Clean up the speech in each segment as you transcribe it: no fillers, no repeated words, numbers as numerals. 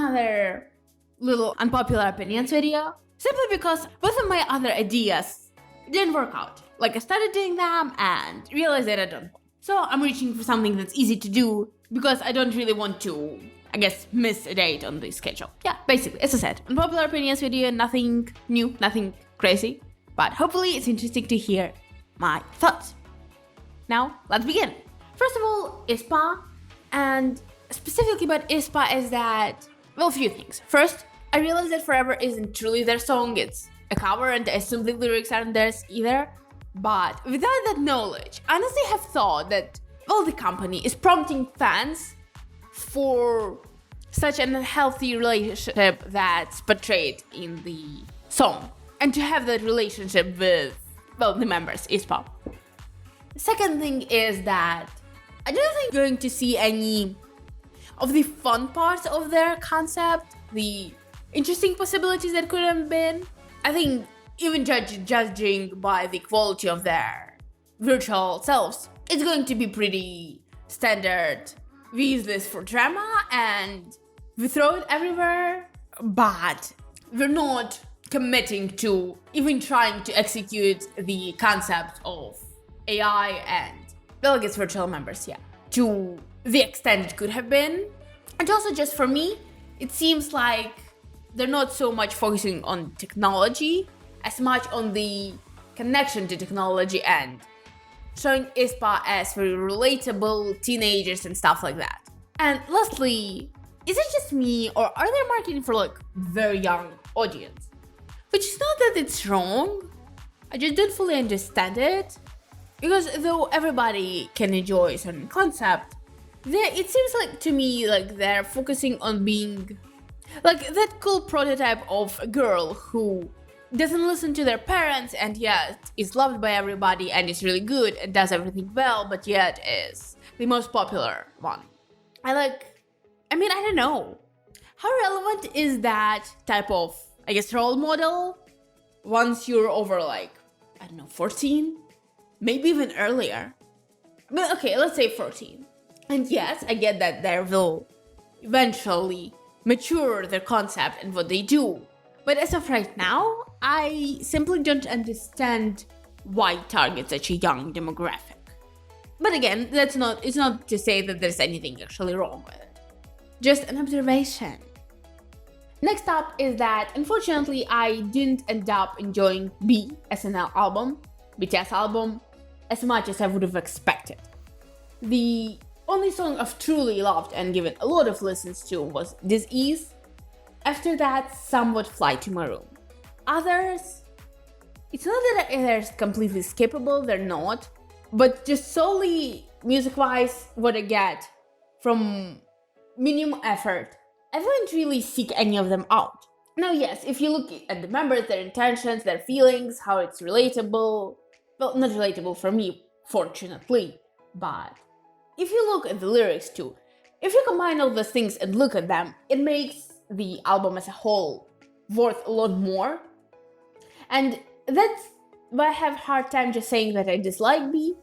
another little unpopular opinions video, simply because both of my other ideas didn't work out. Like, I started doing them and realized that I don't want. So I'm reaching for something that's easy to do because I don't really want to, I guess, miss a date on the schedule. Yeah, basically, as I said, unpopular opinions video, nothing new, nothing crazy, but hopefully it's interesting to hear my thoughts. Now, let's begin. First of all, aespa, and specifically about aespa is that, well, a few things. First, I realized that Forever isn't truly their song, it's a cover, and I assume the lyrics aren't theirs either. But without that knowledge, I honestly have thought that, well, the company is prompting fans for such an unhealthy relationship that's portrayed in the song, and to have that relationship with, well, the members, aespa. Second thing is that I don't think we're going to see any of the fun parts of their concept, the interesting possibilities that could have been. I think even judging by the quality of their virtual selves, it's going to be pretty standard. We use this for drama and we throw it everywhere, but we're not committing to even trying to execute the concept of AI and, well, I guess virtual members, yeah, to the extent it could have been. And also, just for me, it seems like they're not so much focusing on technology as much on the connection to technology and showing aespa as very relatable teenagers and stuff like that. And lastly, is it just me, or are they marketing for like very young audience? Which is not that it's wrong, I just don't fully understand it. Because though everybody can enjoy a certain concept, it seems like to me like they're focusing on being like that cool prototype of a girl who doesn't listen to their parents and yet is loved by everybody and is really good and does everything well, but yet is the most popular one. I don't know. How relevant is that type of, I guess, role model once you're over 14? Maybe even earlier. But okay, let's say 14. And yes, I get that they will eventually mature their concept and what they do. But as of right now, I simply don't understand why target such a young demographic. But again, it's not to say that there's anything actually wrong with it. Just an observation. Next up is that, unfortunately, I didn't end up enjoying B SNL album, BTS album, as much as I would have expected. The only song I've truly loved and given a lot of listens to was Dis-Ease. After that, somewhat Fly to My Room. Others, it's not that they're completely skippable, they're not, but just solely music-wise, what I get from minimum effort, I wouldn't really seek any of them out. Now yes, if you look at the members, their intentions, their feelings, how it's relatable, well, not relatable for me, fortunately, but if you look at the lyrics too, if you combine all those things and look at them, it makes the album as a whole worth a lot more. And that's why I have a hard time just saying that I dislike B.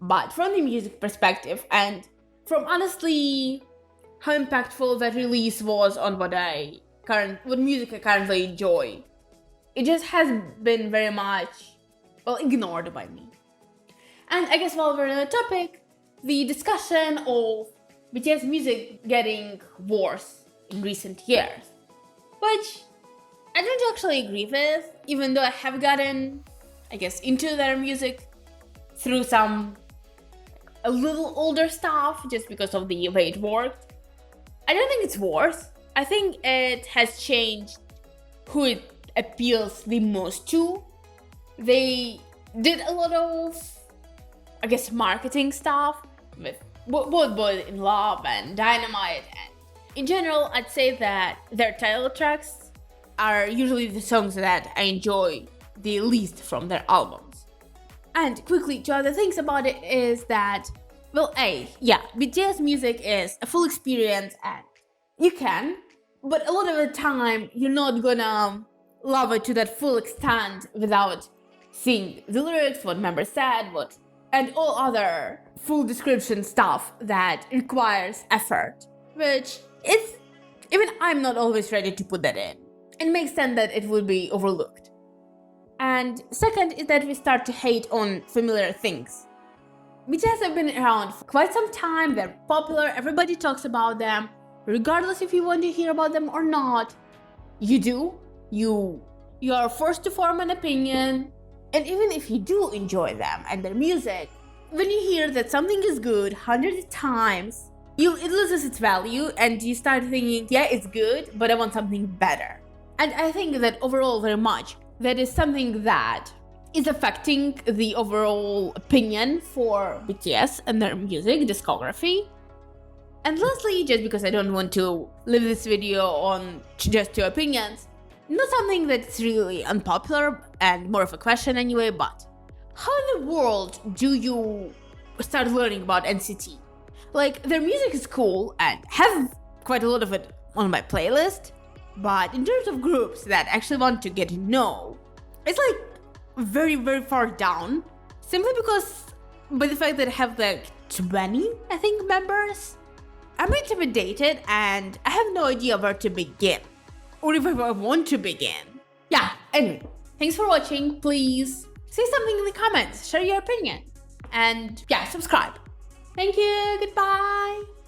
But from the music perspective and from honestly how impactful that release was on what music I currently enjoy, it just has been very much, well, ignored by me. And I guess while we're on the topic, the discussion of BTS music getting worse in recent years, which I don't actually agree with, even though I have gotten, I guess, into their music through some a little older stuff just because of the way it worked. I don't think it's worse. I think it has changed who it appeals the most to. They did a lot of, I guess, marketing stuff with both Boy in Love and Dynamite, and in general, I'd say that their title tracks are usually the songs that I enjoy the least from their albums. And quickly, two other things about it is that, well, BTS music is a full experience and you can, but a lot of the time you're not gonna love it to that full extent without seeing the lyrics, what members said, and all other full description stuff that requires effort, which is even I'm not always ready to put that in. It makes sense that it will be overlooked. And second is that we start to hate on familiar things. BTS have been around for quite some time, they're popular, everybody talks about them, regardless if you want to hear about them or not. You do, you are forced to form an opinion, and even if you do enjoy them and their music, when you hear that something is good hundreds of times, it loses its value and you start thinking, yeah, it's good, but I want something better. And I think that overall very much, that is something that is affecting the overall opinion for BTS and their music discography. And lastly, just because I don't want to leave this video on just two opinions, not something that's really unpopular and more of a question anyway, but how in the world do you start learning about NCT? Like, their music is cool and have quite a lot of it on my playlist, but in terms of groups that actually want to get to know, it's like very, very far down, simply because by the fact that I have like 20, I think, members, I'm intimidated and I have no idea where to begin, or if I want to begin. Yeah, anyway, thanks for watching. Please say something in the comments, share your opinion, and yeah, subscribe. Thank you, goodbye.